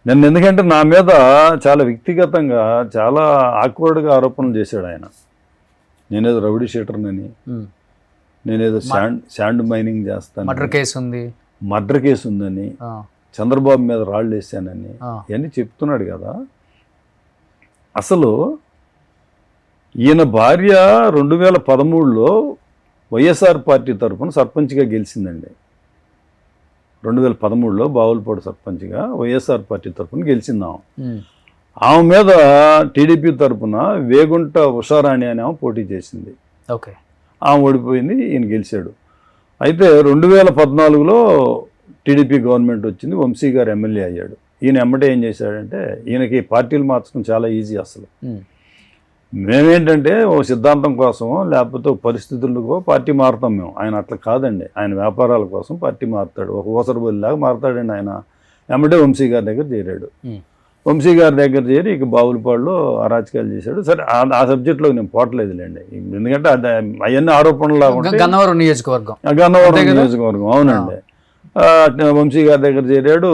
నన్ను ఎందుకంటే నా మీద చాలా వ్యక్తిగతంగా చాలా ఆక్వర్డ్గా ఆరోపణలు చేశాడు ఆయన. నేనేదో రౌడీ షీటర్నని, నేనేదో శాండ్ మైనింగ్ చేస్తాను, మర్డర్ కేసు ఉందని, చంద్రబాబు మీద రాళ్ళు వేసానని ఇవన్నీ చెప్తున్నాడు కదా. అసలు ఈయన భార్య 2013లో వైఎస్ఆర్ పార్టీ తరఫున సర్పంచ్గా గెలిచిందండి. 2013లో బావులపాడు సర్పంచ్గా వైఎస్ఆర్ పార్టీ తరఫున గెలిచిందాం. ఆమె మీద టీడీపీ తరఫున వేగుంట ఉషారాణి అని ఆమె పోటీ చేసింది. ఓకే, ఆమె ఓడిపోయింది, ఈయన గెలిచాడు. అయితే 2014లో టీడీపీ గవర్నమెంట్ వచ్చింది, వంశీ గారు ఎమ్మెల్యే అయ్యాడు. ఈయన ఎమ్మటే ఏం చేశాడంటే, ఈయనకి పార్టీలు మార్చడం చాలా ఈజీ. అసలు మేమేంటంటే ఓ సిద్ధాంతం కోసమో లేకపోతే పరిస్థితులకో పార్టీ మారుతాం మేము. ఆయన అట్లా కాదండి, ఆయన వ్యాపారాల కోసం పార్టీ మారుతాడు. ఒక ఊసరబొల్లిలాగా మారుతాడండి ఆయన. ఎమ్మటే వంశీ గారి దగ్గర చేరాడు. వంశీ గారి దగ్గర చేరి ఇక బావులపాడులో అరాచకాలు చేశాడు. సరే, ఆ సబ్జెక్ట్లో నేను పోవట్లేదులేండి, ఎందుకంటే అది అవన్నీ ఆరోపణలు. గన్నవరం నియోజకవర్గం, అవునండి. వంశీ గారి దగ్గర చేరాడు.